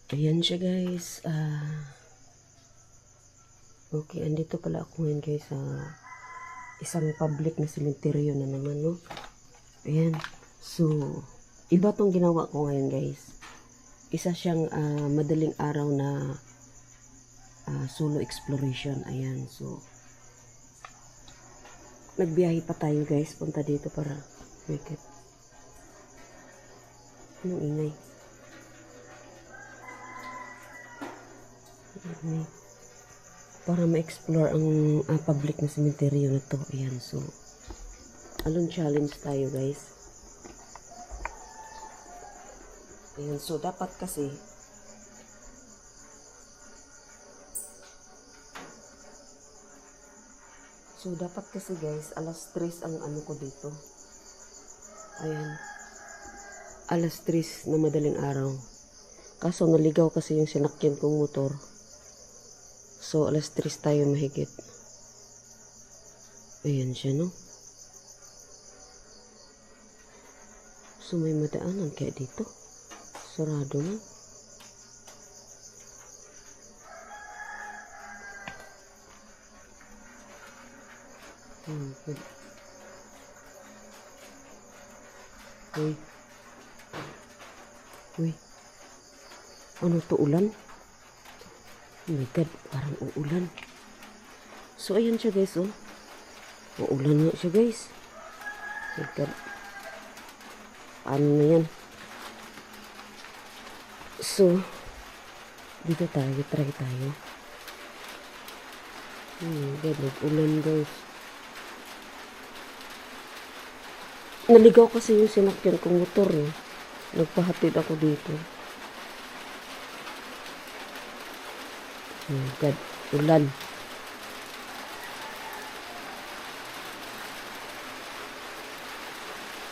Ayan siya guys. Okay, andito pala ako ngayon guys sa isang public na sementeryo na naman, no? Ayan. So, iba tong ginawa ko ngayon guys. Isa siyang madaling araw na solo exploration. Ayan. So, nagbiyahe pa tayo guys. Punta dito para make it. Anong ingay? Para ma-explore ang public na cemetery na to. Ayan, so alon challenge tayo guys. Ayan, so dapat kasi guys, alas 3 ang ano ko dito. Ayan, alas 3 na madaling araw. Kaso naligaw kasi yung sinakyan kong motor. So, alas 3 tayo mahigit. Ayan siya, no? So, may madaanan kaya dito. Sarado na. Uy. Uy. Ano to, ulan? Oh my God, parang uulan. So, ayan siya guys, oh. Uulan nga siya guys. Oh my God. Paano na yan? So, dito tayo, try tayo. Oh my God, nag-ulan guys. Naligaw kasi yung sinakyan kong motor, eh. Nagpahatid ako dito. Oh my God, ulan.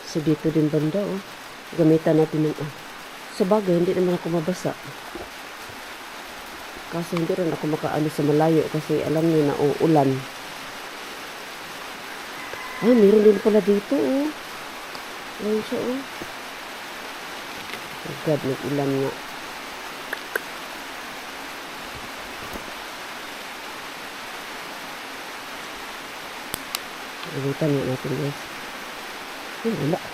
So, dito din banda, oh. Gamitan natin ng, sa bagay, hindi naman ako mabasa. Kaso hindi rin ako makaano sa malayo kasi alam niyo na, ulan. Ay, meron din pala dito, oh. Ayan siya, oh. Oh God, nag-ulan nga. Ulitan nga natin guys. Lamok.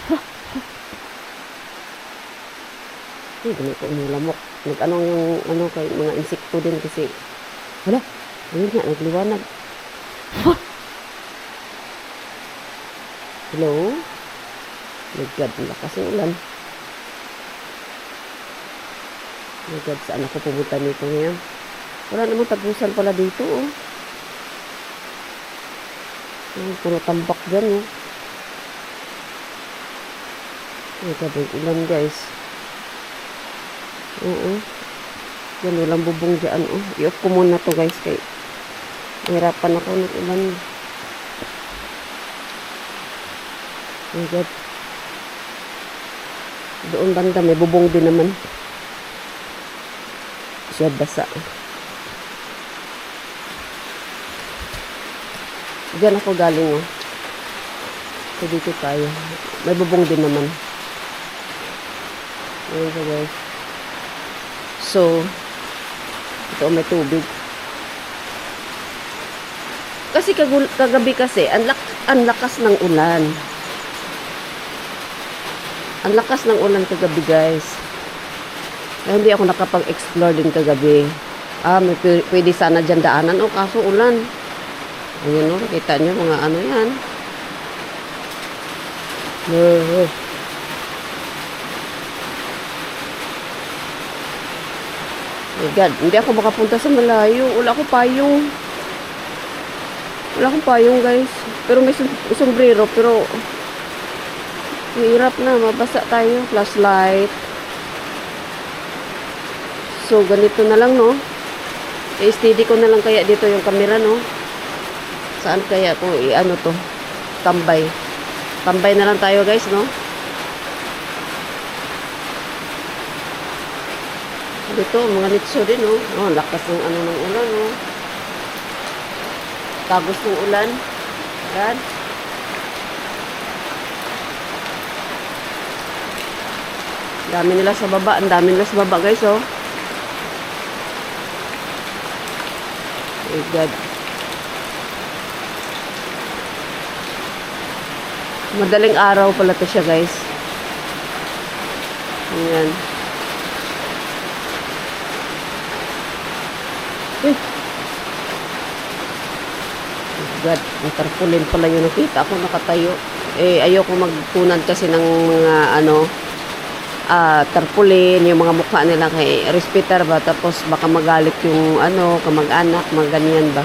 Ganito yung lamok. Nag-anong yung kay mga insekto din kasi. Hala, ayun nga, nagliwanag. Hello? My God, lakas ng ulan. My God, saan ako pumunta nito ngayon? Wala namang tagusan pala dito, oh. Puro tambak dyan, oh. Ay, kabig ulan, guys. Oo. Yan, walang bubong dyan, oh. I-off ko muna to, guys, kay nahirapan ako ng ulan. Oh my God. Doon banda, may bubong din naman. Siya basa. Diyan ako galing, oh. So, dito tayo. May bubong din naman. Ayan siya, guys. So, ito may tubig. Kasi kagabi kasi, ang lakas ng ulan. Ang lakas ng ulan kagabi, guys. Kaya hindi ako nakapag-explore din kagabi. May pwede sana dyan daanan. Kaso ulan. Ayan, o, kita nyo mga ano yan. My God, hindi ako makapunta sa malayo. Wala akong payong. Wala akong payong, guys. Pero may sombrero, pero hirap na, mabasa tayo. Flashlight. So, ganito na lang, no? I-steady ko na lang kaya dito yung camera, no? Saan kaya ko i-ano to? Tambay. Tambay na lang tayo guys, no? Dito, mga nitso din, no? Lakas ng ano ng ulan, no? Tagos ng ulan. Yan. Dami nila sa baba. Ang dami nila sa baba, guys, oh. My God. Madaling araw pala to siya, guys. Ayan. Uy! God, may tarpaulin pala yung nakita ako nakatayo. Ayoko magpunan kasi ng mga tarpaulin, yung mga mukha nila kay respetar ba, tapos baka magalit yung kamag-anak, mga ganyan ba.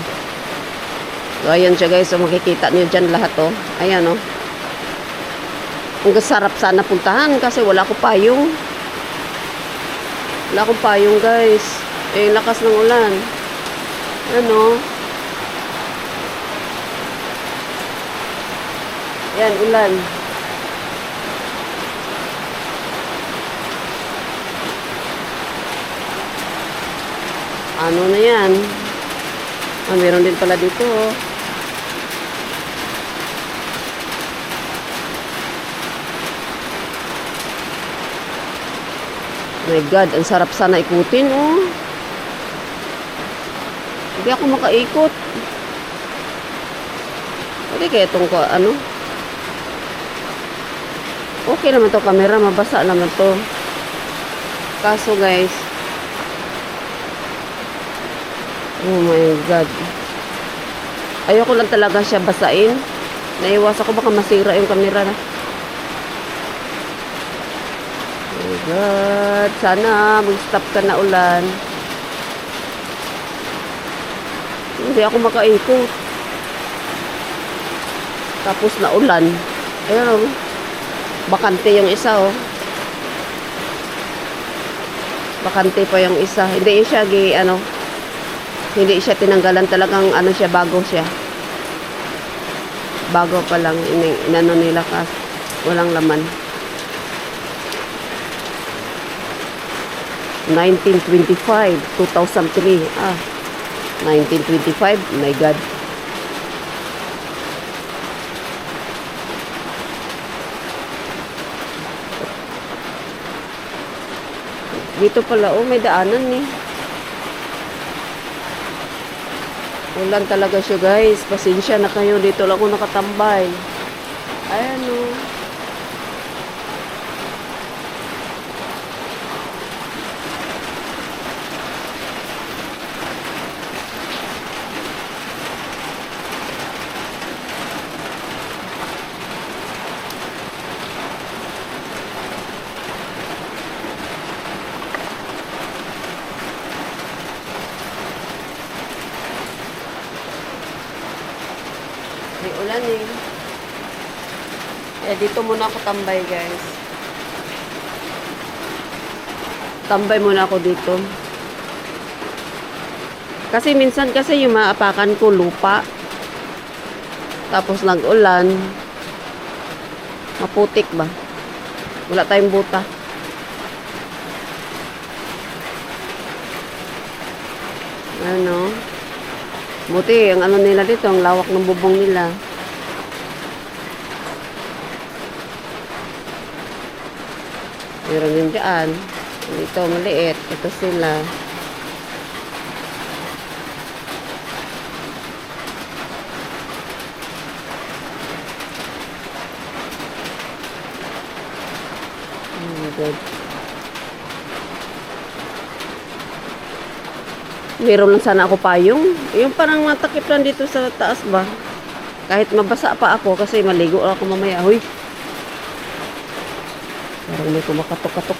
So, ayan siya guys, so makikita niyo dyan lahat ayan ang sarap sana puntahan kasi wala akong payong. Wala akong payong guys. Lakas ng ulan. Yan, ulan. Ano na yan? Meron din pala dito. My God, ang sarap sana ikutin, Hindi ako makaikot. Pwede kaya itong okay naman to camera, mabasa naman to. Kaso guys, oh my God, ayoko lang talaga siya basain. Naiwas ako baka masira yung camera na. Oh my God, sana mag-stop ka na ulan. Hindi ako makaikot. Tapos na ulan. Ayun, bakante yung isa, Bakante pa yung isa. Hindi siya hindi siya tinanggalan, talagang siya, bago siya. Bago pa lang inano nila kasi walang laman. 1925, 2003. 1925. My God. Dito pala, may daanan Ulan talaga siya guys. Pasensya na kayo. Dito lang ako nakatambay. Ayan May ulan dito muna ako tambay guys. Tambay muna ako dito. Kasi minsan yung maapakan ko lupa. Tapos nag-ulan. Maputik ba? Wala tayong buta. Buti, ang nila dito, ang lawak ng bubong nila. Meron din dyan. Dito, maliit. Ito sila. Oh my God. Meron lang sana ako payong. Yung parang matakip lang dito sa taas ba. Kahit mabasa pa ako kasi maligo ako mamaya. Huy. Parang may kumakatok-katok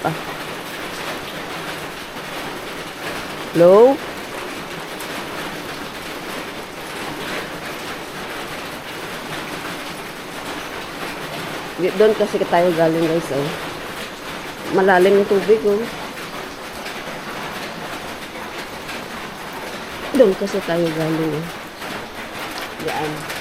Hello? Doon kasi tayo galing guys. Malalim yung tubig Doon kasi tayo galing Diyan.